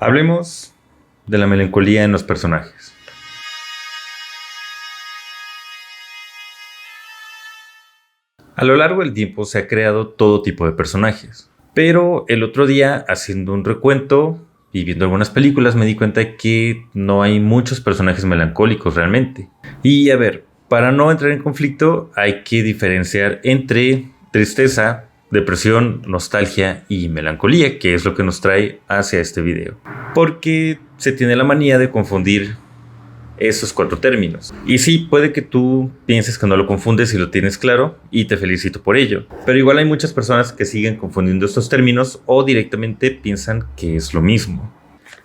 Hablemos de la melancolía en los personajes. A lo largo del tiempo se ha creado todo tipo de personajes, pero el otro día, haciendo un recuento y viendo algunas películas, me di cuenta que no hay muchos personajes melancólicos realmente. Y a ver, para no entrar en conflicto, hay que diferenciar entre tristeza, depresión, nostalgia y melancolía, que es lo que nos trae hacia este video. Porque se tiene la manía de confundir esos cuatro términos. Y sí, puede que tú pienses que no lo confundes y lo tienes claro, y te felicito por ello. Pero igual hay muchas personas que siguen confundiendo estos términos o directamente piensan que es lo mismo.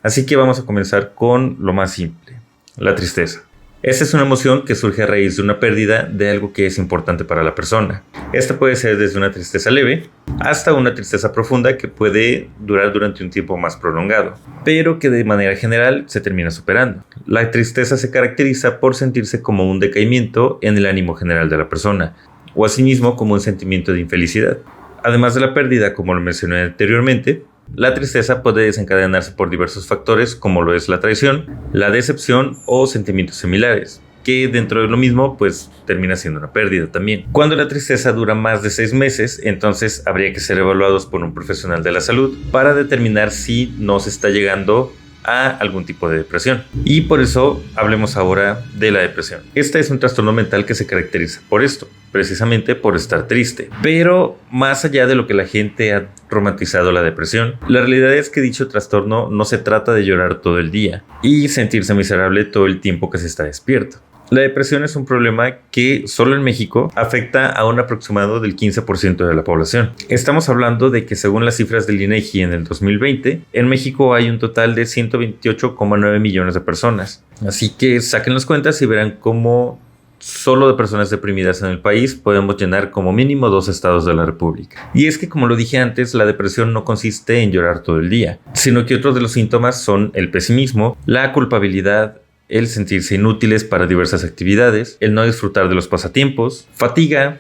Así que vamos a comenzar con lo más simple, la tristeza. Esta es una emoción que surge a raíz de una pérdida de algo que es importante para la persona. Esta puede ser desde una tristeza leve hasta una tristeza profunda que puede durar durante un tiempo más prolongado, pero que de manera general se termina superando. La tristeza se caracteriza por sentirse como un decaimiento en el ánimo general de la persona, o asimismo como un sentimiento de infelicidad. Además de la pérdida, como lo mencioné anteriormente, la tristeza puede desencadenarse por diversos factores como lo es la traición, la decepción o sentimientos similares, que dentro de lo mismo pues termina siendo una pérdida también. Cuando la tristeza dura más de 6 meses, entonces habría que ser evaluados por un profesional de la salud para determinar si no se está llegando a algún tipo de depresión. Y por eso hablemos ahora de la depresión. Este es un trastorno mental que se caracteriza por esto, precisamente por estar triste. Pero más allá de lo que la gente ha romantizado la depresión, la realidad es que dicho trastorno no se trata de llorar todo el día y sentirse miserable todo el tiempo que se está despierto. La depresión es un problema que solo en México afecta a un aproximado del 15% de la población. Estamos hablando de que según las cifras del INEGI en el 2020, en México hay un total de 128,9 millones de personas. Así que saquen las cuentas y verán cómo solo de personas deprimidas en el país podemos llenar como mínimo 2 estados de la República. Y es que, como lo dije antes, la depresión no consiste en llorar todo el día, sino que otros de los síntomas son el pesimismo, la culpabilidad, el sentirse inútiles para diversas actividades, el no disfrutar de los pasatiempos, fatiga,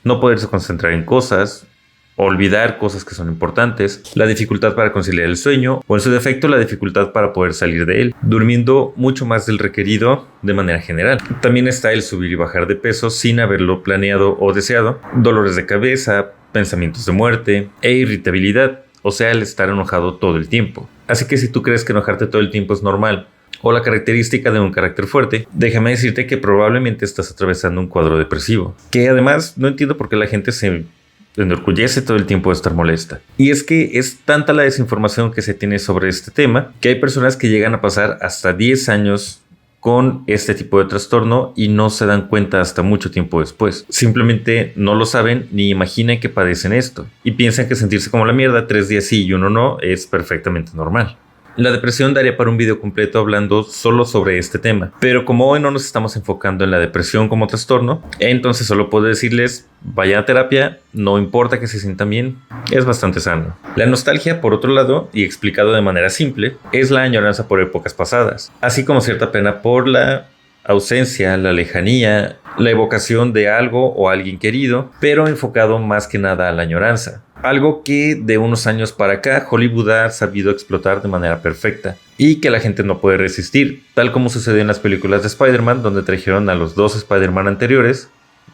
no poderse concentrar en cosas, olvidar cosas que son importantes, la dificultad para conciliar el sueño o en su defecto la dificultad para poder salir de él, durmiendo mucho más del requerido de manera general. También está el subir y bajar de peso sin haberlo planeado o deseado, dolores de cabeza, pensamientos de muerte e irritabilidad, o sea, el estar enojado todo el tiempo. Así que si tú crees que enojarte todo el tiempo es normal o la característica de un carácter fuerte, déjame decirte que probablemente estás atravesando un cuadro depresivo, que además no entiendo por qué la gente se enorgullece todo el tiempo de estar molesta. Y es que es tanta la desinformación que se tiene sobre este tema que hay personas que llegan a pasar hasta 10 años con este tipo de trastorno y no se dan cuenta hasta mucho tiempo después. Simplemente no lo saben ni imaginan que padecen esto y piensan que sentirse como la mierda 3 días sí y uno no es perfectamente normal. La depresión daría para un video completo hablando solo sobre este tema, pero como hoy no nos estamos enfocando en la depresión como trastorno, entonces solo puedo decirles, vayan a terapia, no importa que se sientan bien, es bastante sano. La nostalgia, por otro lado, y explicado de manera simple, es la añoranza por épocas pasadas, así como cierta pena por la ausencia, la lejanía, la evocación de algo o alguien querido, pero enfocado más que nada a la añoranza. Algo que de unos años para acá Hollywood ha sabido explotar de manera perfecta y que la gente no puede resistir, tal como sucedió en las películas de Spider-Man, donde trajeron a los 2 Spider-Man anteriores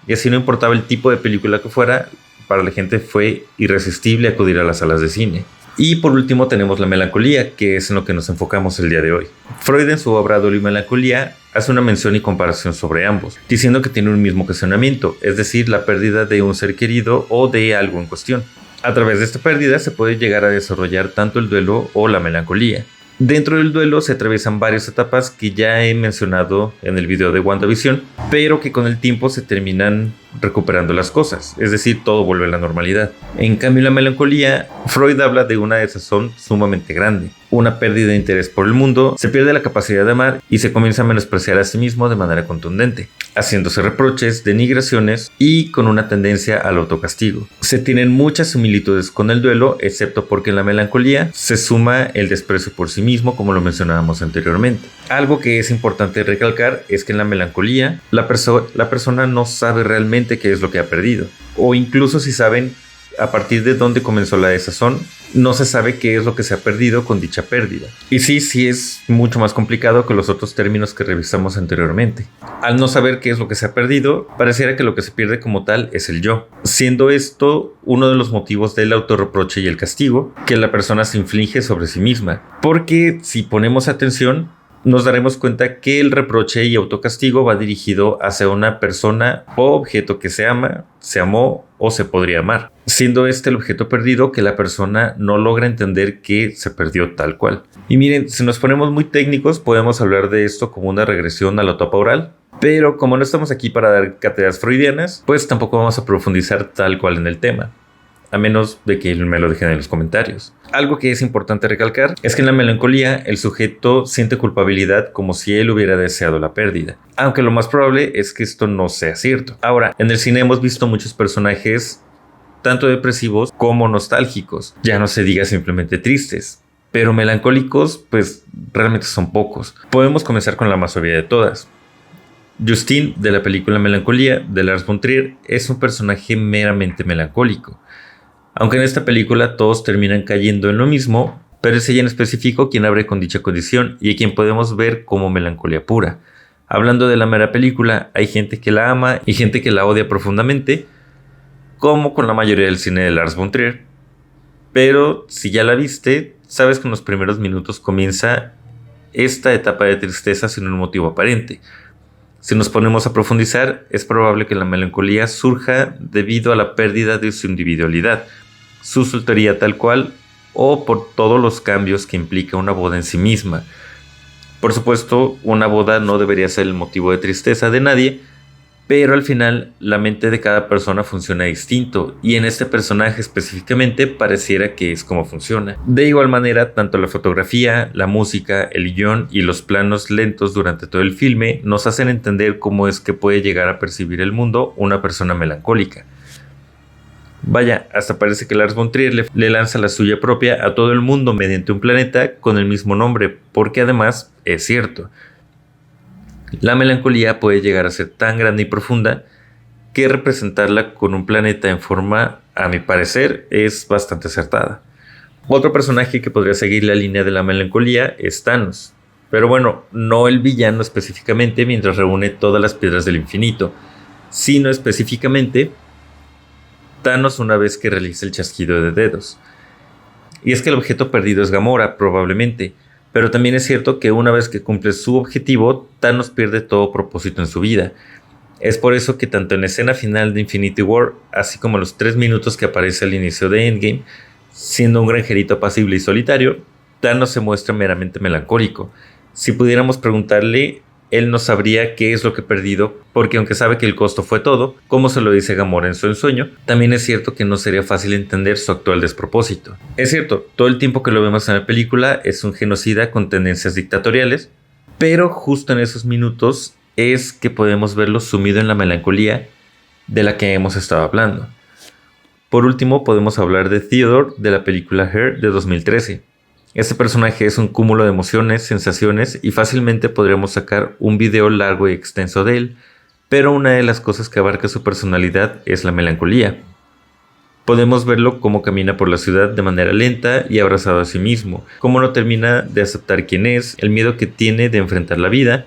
y así no importaba el tipo de película que fuera, para la gente fue irresistible acudir a las salas de cine. Y por último tenemos la melancolía, que es en lo que nos enfocamos el día de hoy. Freud en su obra Dolor y Melancolía hace una mención y comparación sobre ambos, diciendo que tienen un mismo ocasionamiento, es decir, la pérdida de un ser querido o de algo en cuestión. A través de esta pérdida se puede llegar a desarrollar tanto el duelo o la melancolía. Dentro del duelo se atraviesan varias etapas que ya he mencionado en el video de WandaVision, pero que con el tiempo se terminan recuperando las cosas, es decir, todo vuelve a la normalidad. En cambio, la melancolía, Freud habla de una desazón sumamente grande, una pérdida de interés por el mundo, se pierde la capacidad de amar y se comienza a menospreciar a sí mismo de manera contundente, haciéndose reproches, denigraciones y con una tendencia al autocastigo. Se tienen muchas similitudes con el duelo, excepto porque en la melancolía se suma el desprecio por sí mismo, como lo mencionábamos anteriormente. Algo que es importante recalcar es que en la melancolía la persona no sabe realmente qué es lo que ha perdido, o incluso si saben a partir de dónde comenzó la desazón, no se sabe qué es lo que se ha perdido con dicha pérdida. Y sí es mucho más complicado que los otros términos que revisamos anteriormente. Al no saber qué es lo que se ha perdido, pareciera que lo que se pierde como tal es el yo, siendo esto uno de los motivos del autorreproche y el castigo que la persona se inflige sobre sí misma. Porque si ponemos atención, nos daremos cuenta que el reproche y autocastigo va dirigido hacia una persona o objeto que se ama, se amó o se podría amar, siendo este el objeto perdido que la persona no logra entender que se perdió tal cual. Y miren, si nos ponemos muy técnicos, podemos hablar de esto como una regresión a la etapa oral, pero como no estamos aquí para dar cátedras freudianas, pues tampoco vamos a profundizar tal cual en el tema, a menos de que me lo dejen en los comentarios. Algo que es importante recalcar es que en la melancolía el sujeto siente culpabilidad como si él hubiera deseado la pérdida, aunque lo más probable es que esto no sea cierto. Ahora, en el cine hemos visto muchos personajes tanto depresivos como nostálgicos, ya no se diga simplemente tristes, pero melancólicos pues realmente son pocos. Podemos comenzar con la más obvia de todas. Justine, de la película Melancolía de Lars von Trier, es un personaje meramente melancólico. Aunque en esta película todos terminan cayendo en lo mismo, pero es ella en específico quien abre con dicha condición y a quien podemos ver como melancolía pura. Hablando de la mera película, hay gente que la ama y gente que la odia profundamente, como con la mayoría del cine de Lars von Trier. Pero si ya la viste, sabes que en los primeros minutos comienza esta etapa de tristeza sin un motivo aparente. Si nos ponemos a profundizar, es probable que la melancolía surja debido a la pérdida de su individualidad, su soltería tal cual, o por todos los cambios que implica una boda en sí misma. Por supuesto, una boda no debería ser el motivo de tristeza de nadie, pero al final la mente de cada persona funciona distinto y en este personaje específicamente pareciera que es como funciona. De igual manera, tanto la fotografía, la música, el guión y los planos lentos durante todo el filme nos hacen entender cómo es que puede llegar a percibir el mundo una persona melancólica. Vaya, hasta parece que Lars von Trier le lanza la suya propia a todo el mundo mediante un planeta con el mismo nombre, porque además es cierto. La melancolía puede llegar a ser tan grande y profunda que representarla con un planeta en forma, a mi parecer, es bastante acertada. Otro personaje que podría seguir la línea de la melancolía es Thanos. Pero bueno, no el villano específicamente mientras reúne todas las piedras del infinito, sino específicamente Thanos una vez que realiza el chasquido de dedos. Y es que el objeto perdido es Gamora, probablemente. Pero también es cierto que una vez que cumple su objetivo, Thanos pierde todo propósito en su vida. Es por eso que tanto en la escena final de Infinity War, así como los 3 minutos que aparece al inicio de Endgame, siendo un granjerito apacible y solitario, Thanos se muestra meramente melancólico. Si pudiéramos preguntarle, él no sabría qué es lo que ha perdido, porque aunque sabe que el costo fue todo, como se lo dice Gamora en su ensueño, también es cierto que no sería fácil entender su actual despropósito. Es cierto, todo el tiempo que lo vemos en la película es un genocida con tendencias dictatoriales, pero justo en esos minutos es que podemos verlo sumido en la melancolía de la que hemos estado hablando. Por último, podemos hablar de Theodore de la película Her de 2013. Este personaje es un cúmulo de emociones, sensaciones y fácilmente podríamos sacar un video largo y extenso de él, pero una de las cosas que abarca su personalidad es la melancolía. Podemos verlo cómo camina por la ciudad de manera lenta y abrazado a sí mismo, cómo no termina de aceptar quién es, el miedo que tiene de enfrentar la vida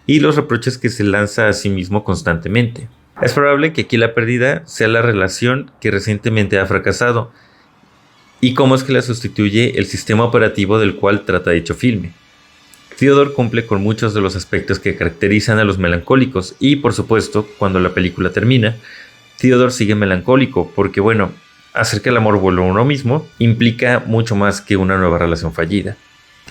y los reproches que se lanza a sí mismo constantemente. Es probable que aquí la pérdida sea la relación que recientemente ha fracasado, y cómo es que la sustituye el sistema operativo del cual trata dicho filme. Theodore cumple con muchos de los aspectos que caracterizan a los melancólicos y, por supuesto, cuando la película termina, Theodore sigue melancólico porque, bueno, hacer que el amor vuelva a uno mismo implica mucho más que una nueva relación fallida,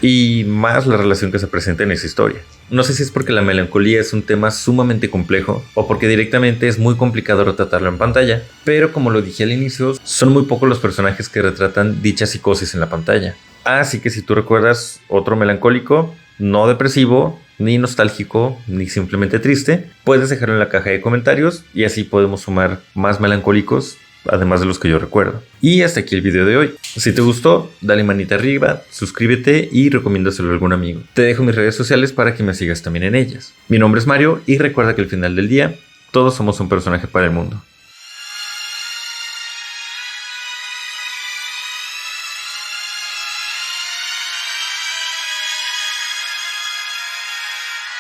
y más la relación que se presenta en esa historia. No sé si es porque la melancolía es un tema sumamente complejo o porque directamente es muy complicado retratarlo en pantalla, pero como lo dije al inicio, son muy pocos los personajes que retratan dicha psicosis en la pantalla. Así que si tú recuerdas otro melancólico, no depresivo, ni nostálgico, ni simplemente triste, puedes dejarlo en la caja de comentarios y así podemos sumar más melancólicos, además de los que yo recuerdo. Y hasta aquí el video de hoy. Si te gustó, dale manita arriba, suscríbete y recomiéndaselo a algún amigo. Te dejo mis redes sociales para que me sigas también en ellas. Mi nombre es Mario y recuerda que al final del día, todos somos un personaje para el mundo.